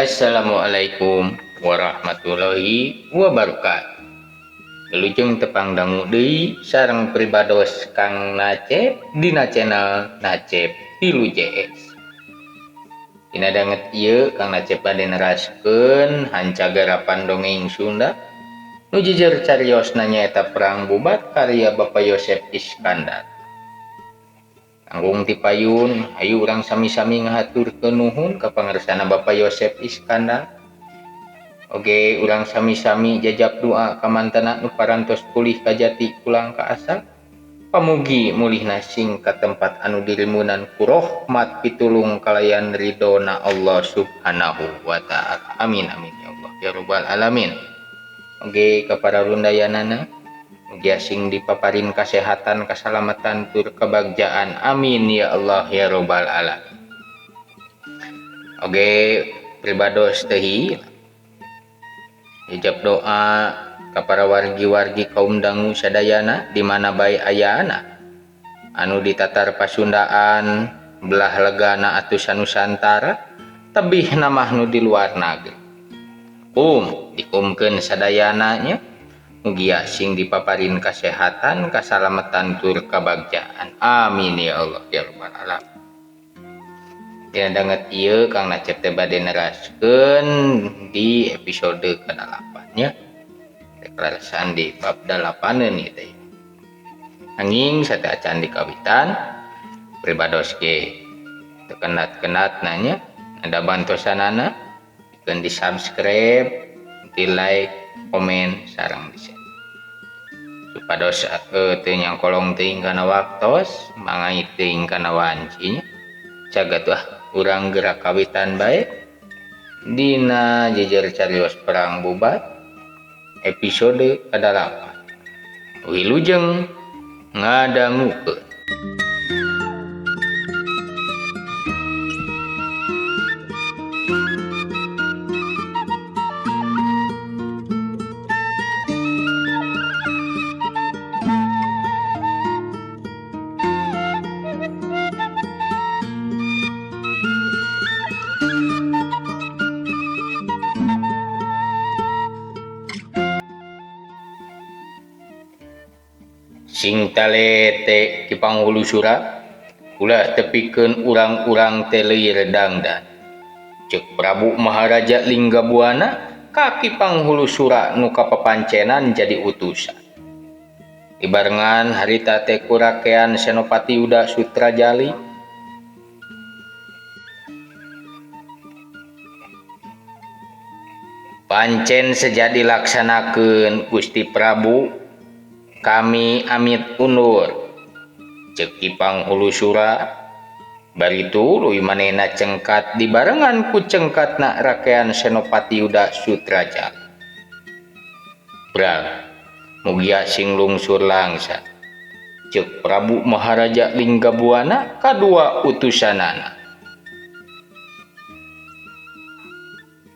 Assalamualaikum warahmatullahi wabarakatuh. Wilujeng tepang dangu deui sareng pribados Kang Nacep dina channel Nacep Tilu JS. Dina danget ieu Kang Nacep bade neraskeun hancagarapan dongeng Sunda nu jejer cariyosna nyaeta Perang Bubat karya Bapak Yosef Iskandar. Kanggung tipayun, hayu urang sami-sami ngahaturkeun nuhun ka pangarsana Bapak Yosef Iskandar. Oge urang sami-sami jajab doa ka mantena nu parantos pulih ka jati pulang ka asal. Pamugi mulihna sing ka tempat anu dirimunan ku rahmat pitulung kalayan ridona Allah Subhanahu wa taala. Amin amin ya Allah ya rabbal alamin. Oge ka para rundayanana mugi asing dipaparin kasehatan, kasalamatan, tur kebagjaan. Amin ya Allah ya robbal alamin. Oge pribados teh ijab doa ka para wargi-wargi kaum dangu sadayana di mana bae ayana anu ditatar Pasundaan belah legana atusan Nusantara tebih namah nu di luar negeri. Dikumkeun sadayana nya mugi asing dipaparin kasehatan, kasalamatan, tur kabagjaan. Amin ya Allah ya rabbal alamin. Dina danget ieu Kang Nacep teh bade neraskeun di episode ke-8 nya. Deklarasian di bab 8 ieu teh. Anging sateu acan dikawitan pribados ge teu kenat-kenat nanya ada bantosanana dikeun di subscribe, di like, komen, sareng di share. Supados teu nyangkolong teuing kana waktos, mangait teuing kana wancinya. Jagat urang gerak kawitan bae dina jejer cariyos Perang Bubat episode ke-8. Wilujeng ngadangukeun. Sing talete ki panghulu sura ulah tepikeun urang-urang teh leuwih dangdan. Ceuk Prabu Maharaja Linggabuana kaki panghulu sura nu kapapancenan jadi utusan. Ibarengan harita teh kurakean Senopati Uda Sutrajali pancen sejadi laksanakeun Gusti Prabu, kami amit undur. Ceuk ki panghulu sura baritu leuwih manehna cengkat dibarengan ku cengkatna rakean Senopati Uda Sutrajali. Bral mugi asing lungsur langsa ceuk Prabu Maharaja Linggabuana kadua utusanana.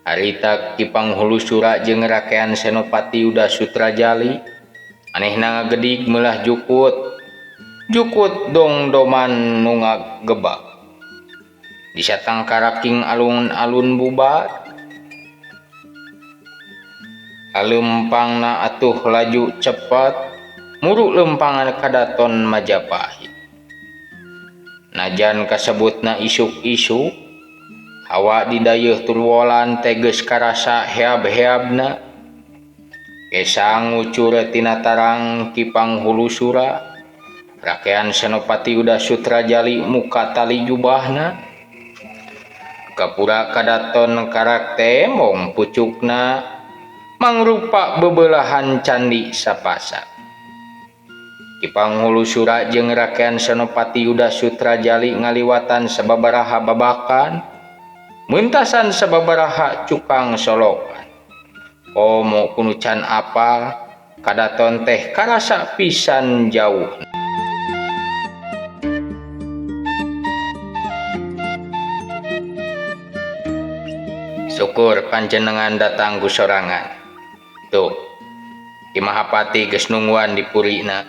Harita ki panghulu sura jeung rakean Senopati Uda Sutrajali manehna ngagedig meulah jukut dongdoman nu ngagebak di satang karaking alun-alun Bubat. Alempangna atuh laju cepet muru lempangan kadaton Majapahit. Najan kasebutna isuk-isuk hawa di dayeuh Turwolan teh geus karasa heab-heabna. Gesang ngucur tina tarang ki panghulu sura rakean Senopati Uda Sutrajali muka tali jubahna kapura kadaton karak temong pucukna mangrupa bebelahan candi sapasa. Ki panghulu sura jeung rakean Senopati Uda Sutrajali ngaliwatan sababaraha babakan meuntasan sababaraha cukang solokan. Komo kuno can apal kadaton teh karasa pisan jauh. Syukur panjenengan datang ku sorangan. Tuh Ki Mahapati geus nungguan di purina.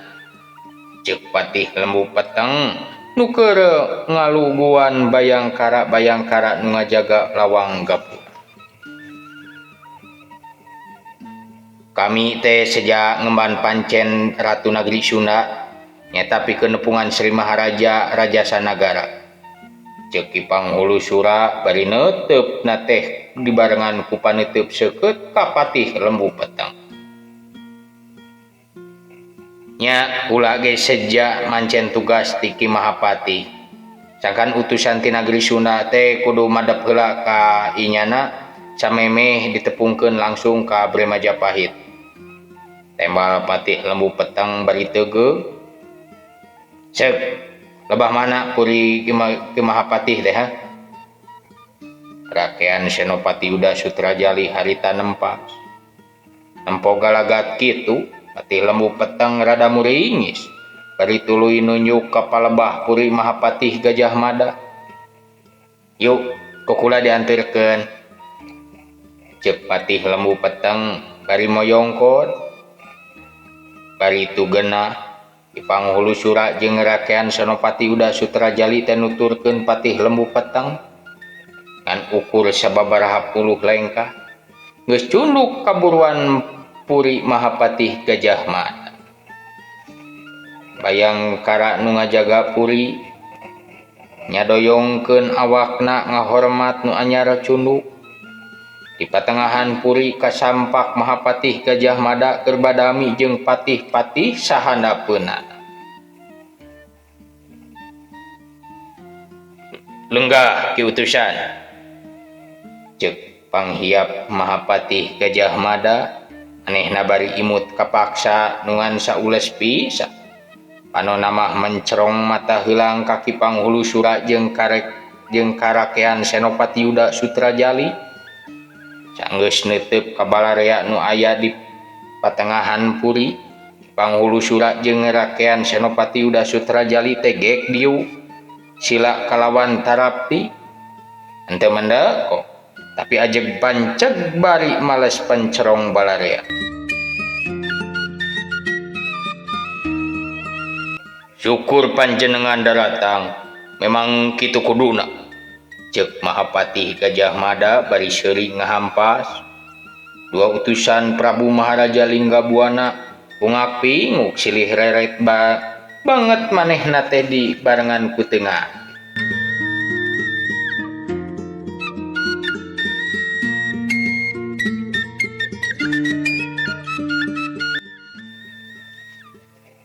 Ceuk patih lembu peteng nu keur ngaluguan bayangkara nu ngajaga lawang gapura. kami teh sejak ngemban pancen Ratu Nagri Sunda nyata pikeun nepungan Sri Maharaja Rajasa Nagara. Ceuk ki panghulu sura bari neuteup na teh dibarengan ku paneuteub seukeut ka Patih Lembu Peteng. Nya ulah ge sejak mancen tugas ti Ki Mahapati. Sangkan utusan ti Nagri Sunda teh kudu madep heula ka inyana samemeh ditepungkeun langsung ka Abdi Majapahit. Tembal Patih Lembu Peteng bari teugeung. Ceuk, lebah mana puri Ki Mahapatih teh ha? Rakean Senopati Yuda Sutrajali harita nempas. Nempo galagat kitu, Patih Lembu Peteng rada muringis. Bari tuluy nunjuk ka palebah puri Mahapatih Gajah Mada. Yuk, kukula diantirkeun. Ceuk Patih Lembu Peteng bari moyongkon. Bari itu genah di panghulu sura jeung rakean Senopati Yuda Sutrajali teh nuturkeun Patih Lembu Peteng ngan ukur sababaraha puluh lengkah geus cunduk kaburuan puri Mahapatih Gajah Mada. Bayangkara nu ngajaga puri nyadoyongkeun awakna ngahormat nu anyar cunduk. Di patengahan puri kasampak Mahapatih Gajah Mada keur badami jeung patih-patih sahandapeuna. Lenggah ki utusan. Ceuk panghiap Mahapatih Gajah Mada anehna bari imut kapaksa nungan saules pisan. Panonna mah mencerong mata heulang kaki panghulu sura jeung karakean Senopati Yuda Sutrajali. Sanggeus neuteub ka balarea nu aya di patengahan puri, panghulu sura jeung rakean Senopati Yuda Sutrajali teh gek diu sila kalawan tarapti. Henteu mendeko, tapi ajeg panceg bari males pencerong balarea. Syukur panjenengan daratang, memang kitu kuduna. Ceuk Mahapatih Gajah Mada bari seuring ngahampas. Dua utusan Prabu Maharaja Linggabuana ungak pinguk silih reret banget manehna teh di barengan ku teungah.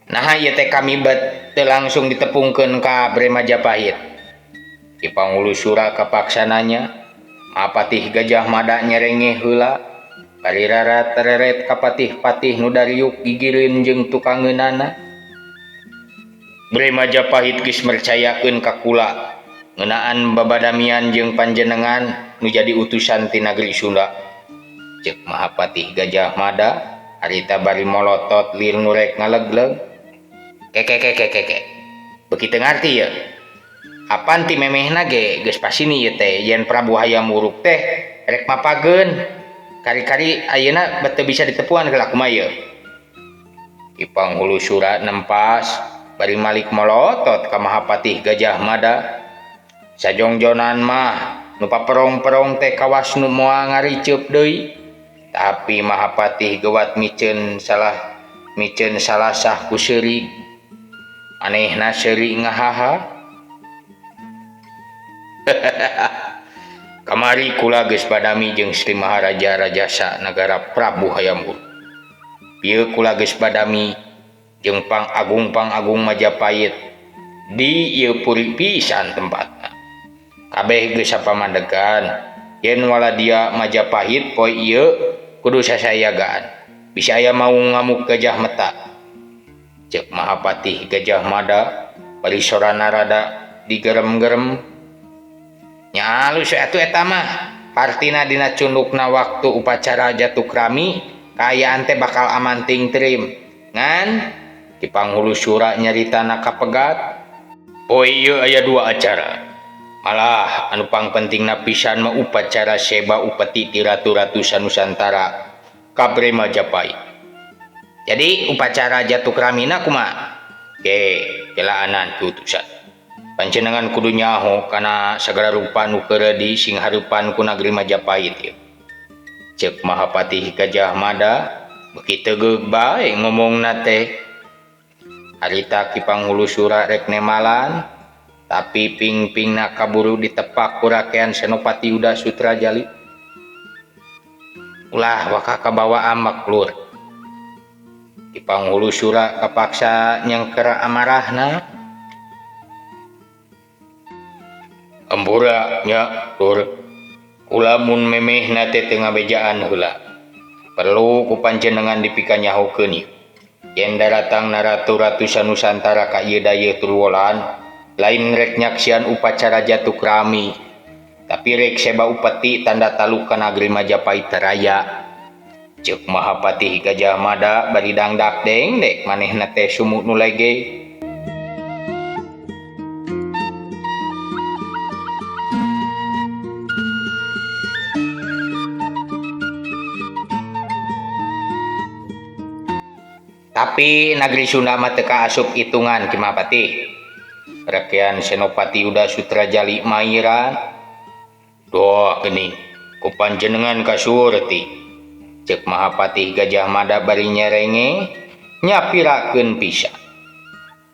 Nah ieu teh kami teu langsung ditepungkeun ka Abdi Majapahit. Di panghulu sura kapaksananya Mahapatih Gajah Mada nyerenge heula bari rarat tereret ka patih-patih nu dariuk gigireun jeung tukangeunana. Abdi Majapahit geus mercayakeun ka kula ngeunaan babadamian jeung panjenengan nu jadi utusan ti Nagri Sunda. Ceuk Mahapatih Gajah Mada harita bari molotot lir nu rek ngalegleg. Keke. Beuki teu ngarti ya. Apan ti memehna ge geus pasini ieu teh yen Prabu hayam Wuruk teh rek mapageun. Kari-kari ayeuna teu bisa ditepuan heula kumaha ieu. Ki panghulu sura nempas bari malik molotot ka Mahapatih Gajah Mada. Sajongjonan mah nu paperong-perong teh kawas nu moal ngariceup deui. Tapi Mahapatih geuwat miceun salasah ku seurik. Manehna seurik ngahaha. Kamari kula geus badami jeung Sri Maharaja Rajasa Nagara Prabu Hayam Wuruk. Ieu kula geus badami jeung Pang-Agung Majapahit di ieu puri pisan tempatna. Kabeh geus sapamadegan yen waladia Majapahit poe ieu kudu sasayagaan. Bisa aya mau ngamuk Gajah Meta. Ceuk Mahapatih Gajah Mada bari sorana rada digerem-gerem. Nya alus atuh eta mah partina dina cundukna waktu upacara jatukrami kaayaan teh bakal aman ting teureum ngan di panghulu sura nyaritana kapegat poe ieu aya dua acara. Malah anu pangpentingna pisan mah upacara seba upeti ti ratu-ratu sanusantara ka Abdi Majapahit. Jadi upacara jatukramina kumaha? Ge kelaanan ku utusan. Panjenengan kudu nyaho kana sagala rupa nu keuredi sing hareupan ku Nagri Majapahit ieu. Ceuk Mahapatih Gajah Mada begitu geug bae ngomongna teh. Harita Ki Panghulu Sura rek nemalan, tapi ping-pingna kaburu ditepak ku rakean Senopati Yuda Sutrajali. Ulah waka kabawa amak lur. Ki Panghulu Sura kapaksa nyengker amarahna. Ampura nya lur, kula mun memehna teh teu ngabejaan heula. Perlu ku panjenengan dipikanyahokeun ieu. Yen daratang naratu-ratu Sanusantara ka ieu dayeuh Turwolan, lain rek nyaksian upacara jatuk rami, tapi rek seba upeti tanda taluk ka nagri Majapahit raya. Ceuk Mahapati Gajah Mada bari dangdak dengdek manehna teh sumuk nu lege. Tapi nagri Sunda mah teu kaasup itungan Ki Mahapati. Rakean Senopati Yuda Sutrajali mairan. Doa geuning ku panjenengan kasuhur ti. Ceuk Mahapati Gajah Mada bari nyerenge nyapirakeun pisan.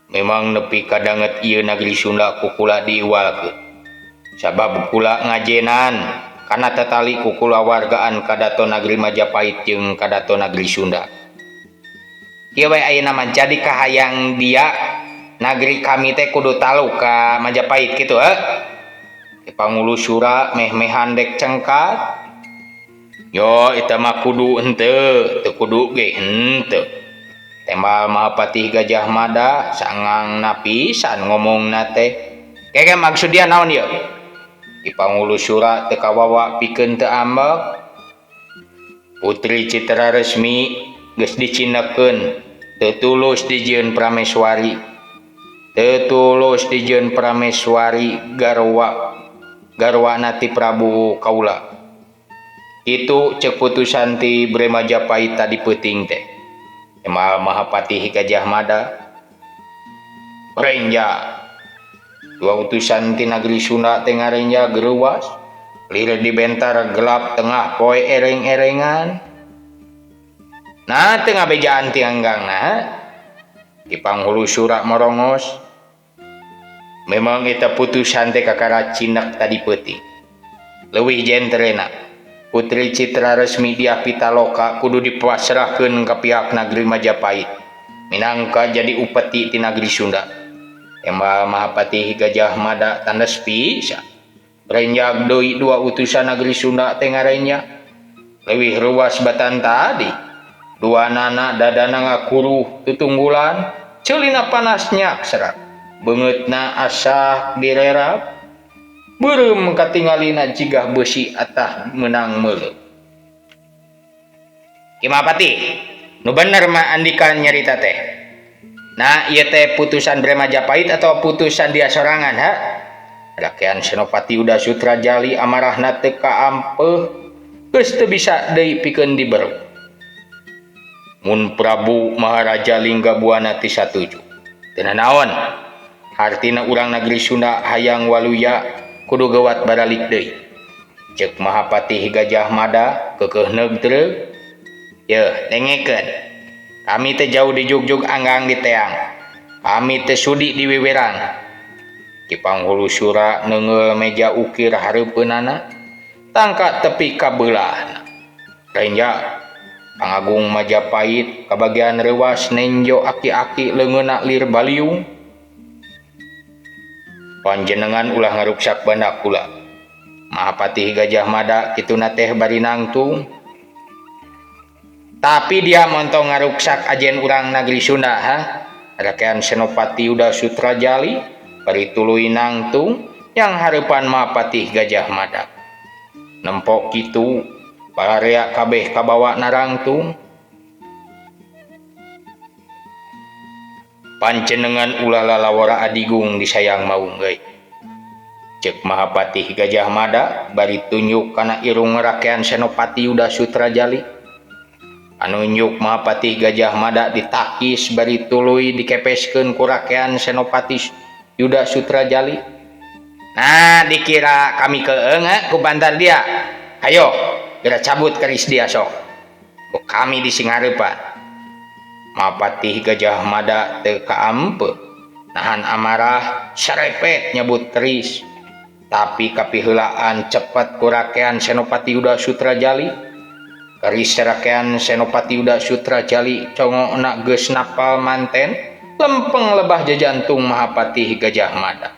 Memang nepi kadanget ieu nagri Sunda ku kula diiwalkeun. Sabab kula ngajenan kana tatali ku kulawargaan kadato nagri Majapahit jeung kadato nagri Sunda. Ieu bae ayeuna mah jadi kahayang dia nagri kami teh kudu taluk ka Majapahit kitu Ki Panghulu Sura meh-mehan dek cengkat. Yo eta mah kudu henteu, teu kudu ge henteu. Tembal Mahapati Gajah Mada sangang napisan ngomongna teh. Keke maksud dia naon ieu? Ki Panghulu Sura teu kawawa pikeun teu ambek. Putri Citra Resmi geus dicinekeun teu tulus dijieun prameswari. Teu tulus dijieun prameswari garwana ti Prabu kaula. Itu ceuk putusan ti Bre Majapahit tadi peuting teh. Emal Mahapati Gajah Mada renja dua utusan ti nagri Sunda teh ngarenja geurewas lir dibentar gelap tengah poe ereng-erengan. Nah teu ngabejaan ti anggangna Ki Panghulu Sura morongos. Memang eta putusan teh kakara cinek tadi peuting. Leuwih jentrena Putri Citra Resmi Dyah Pitaloka kudu dipasrahkeun ka pihak nagri Majapahit minangka jadi upeti ti nagri Sunda. Embal Mahapati Gajah Mada tandes pisan renjag deui dua utusan nagri Sunda teh ngarenja. Leuwih ruas batan tadi dua nana dadana ngakuruh tutunggulan ceulina panasnya serat beungeutna asah direrap beureum katingalina jigah beusi atah meunang meuleuh. Ki Mahapati nu bener mah andikan nyarita teh. Nah ieu teh putusan Bre Majapahit atau putusan dia sorangan Rakean Senopati Yuda Sutrajali amarahna teu kaampeuh geus teu bisa deui pikeun dibereu. Mun Prabu Maharaja Linggabuana ti satuju. Teu naon, hartina urang nagri Sunda hayang waluya kudu gawat baralik deui. Ceuk Mahapati Gajah Mada keukeuh neugtreug. Yeuh, dengekeun. Kami teh jauh di jugjug anggang di teang. Kami teh sudi di wiwirang. Ki Panghulu Sura neungeul meja ukir hareupeunana tangka tepi ka beulahna. Renja Pangagung Majapahit kabagian reuwas nenjo aki-aki leungeunna lir baliung. Panjenengan ulah ngaruksak bandak kula. Mahapati Gajah Mada kituna teh bari nangtung. Tapi dia montong ngaruksak ajen urang nagri Sunda Rakean Senopati Yuda Sutrajali bari tuluy nangtung yang hareupan Mahapati Gajah Mada. Nempok kitu Palarea kabeh kabawa narangtung. Panjenengan ulah lalawara adigung disayang maung geus. Ceuk Mahapati Gajah Mada bari tunjuk kana irung Rakean Senopati Yuda Sutrajali. Anu nyuk Mahapati Gajah Mada ditakis bari tuluy dikepeskeun ku Rakean Senopati Yuda Sutrajali. Nah dikira kami keeng ku bantar dia. Hayo geura cabut keris dia sok. kami di Singarepan Mahapati Gajah Mada teu kaampe nahan amarah sarepet nyebut keris tapi kapiheulaan cepet kurakean Senopati Uda Sutrajali keris serakean Senopati Uda Sutrajali congona geus napal manten lempeng lebah jajantung Mahapati Gajah Mada.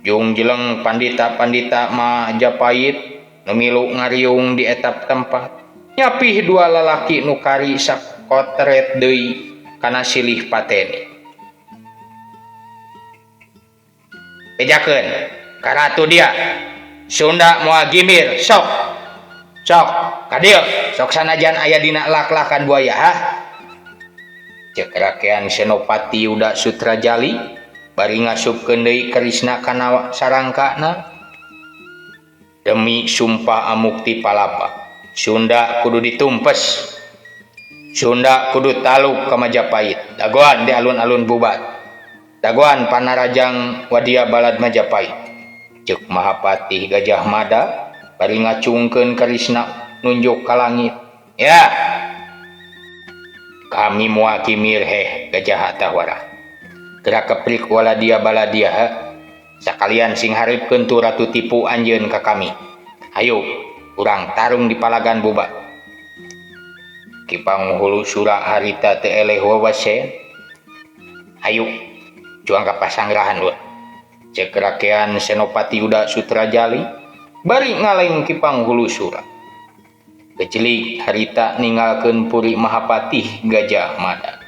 Jung jeleng pandita-pandita Majapahit nu milu ngariung di etap tempat nyapih dua lalaki nu kari sakotret deui kana silih pateni. Bejakeun ka ratu dia Sunda moal gimir sok ka dieu sok sanajan aya dina lak-lakan buaya ha. Ceuk rakean Senopati Uda Sutrajali bari ngasupkeun deui kerisna kana sarangkana. Demi sumpah amukti palapa Sunda kudu ditumpes, Sunda kudu taluk ka Majapahit, dagoan di alun-alun bubat, dagoan panarajang wadia balad Majapahit. Ceuk Mahapati Gajah Mada bari ngacungkeun kerisna nunjuk ka langit. Ya, kami moal kimir heh Gajah Hatawara. Gerak keprik waladia baladia ha. Sakalian sing hareupeun tu ratu tipu anjeun ka kami. Hayu, urang tarung di palagan bubat. Ki Panghulu Sura harita teu eleh wawasen. Hayu, juang ka pasanggrahan we. Ceuk rakean Senopati Uda Sutrajali bari ngaleng Ki Panghulu Sura. Kecelik harita ninggalkeun puri Mahapati Gajah Mada.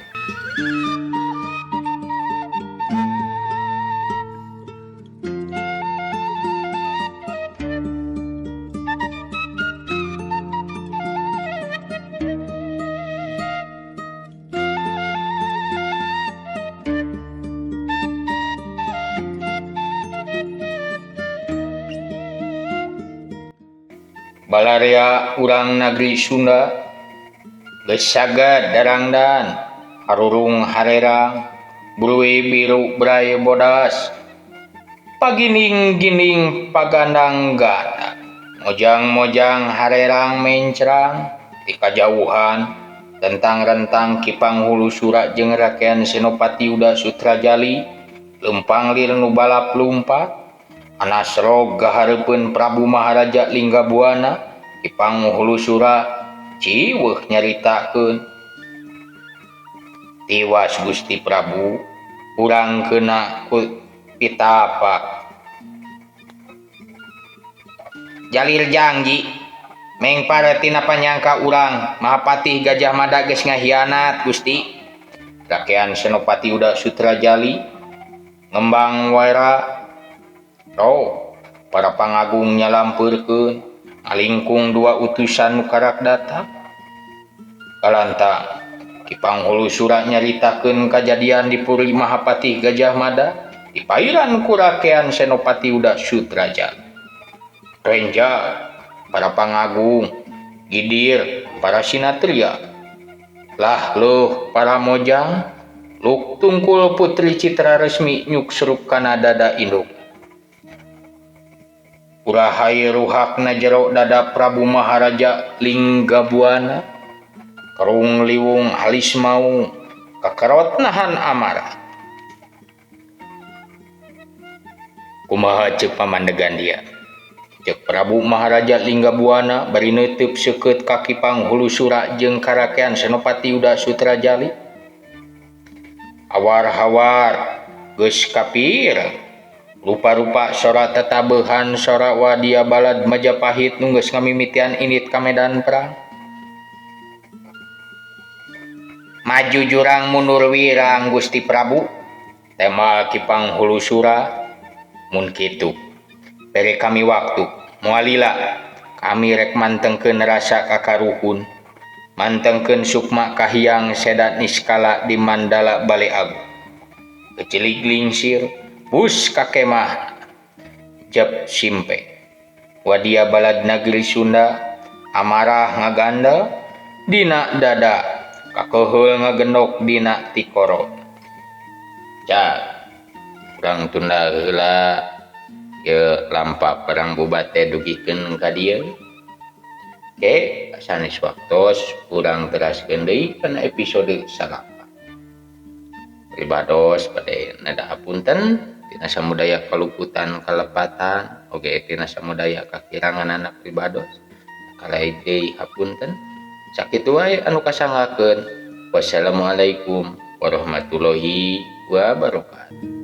Balarea urang negeri Sunda geus saged darangdan harurung harerang bruwi biru bray bodas pagining-gining pagandang-ganda mojang-mojang harerang mencrang di kajauhan tentang rentang Ki Panghulu Sura jeung rakean Senopati Uda Sutrajali lempang lir nu balap lumpat anasrog gahareupeun Prabu Maharaja Linggabuana. Ki Panghulu Sura ciweuh nyaritakeun tiwas Gusti Prabu urang keuna ku pitapak jalil janji meng paretina panyangka urang Mahapati Gajah Mada geus ngahianat Gusti. Rakean Senopati Uda Sutrajali ngembang waera para pangagung nyalampeurkeun alingkung dua utusan nu karak datang. Kalantang Ki Panghulu Sura nyaritakeun kajadian di puri Mahapati Gajah Mada dipairan ku rakean Senopati Uda Sutrajali. Renja para pangagung, gidir para sinatria, lah leuh para mojang, luk tungkul putri Citra Resmi nyuk serup kana dada induk. Urahay ruhakna jero dada Prabu Maharaja Linggabuana karung liwung halis mau kakarot nahan amarah. Kumaha ceuk pamandegan dia. Ceuk Prabu Maharaja Linggabuana bari neuteub seukeut ka Ki Panghulu Sura jeung karakean Senopati Uda Sutrajali. Awar-hawar geus kapir rupa-rupa sora tetabeuhan sora wadia balad Majapahit nu geus ngamimitian indit ka medan perang. Maju jurang mundur wirang Gusti Prabu, tema Ki Panghulu Sura. Mun kitu bere kami waktu moal lila kami rek mantengkeun rasa kakaruhun mantengkeun sukma kahiyang sedat niskala di Mandala Bale Agung. Kecilik lingsir bus kakemah Jep Simpe wadia balad negeri Sunda amarah ngaganda dina dada kakeheul ngagendok dina tikoro. Cak urang tunda heula ye lampa perang bubat teh dugikeun ka dieu Oke, sanes waktos kurang teraskeun deui kana episode salapa. Pribados bade nada hapunten tina samudaya kaluputan kalepatan oge tina samudaya kakirangan anak pribados. Kalai deui hapunten. Sakitu wae anu kasangakeun. Wassalamualaikum warahmatullahi wabarakatuh.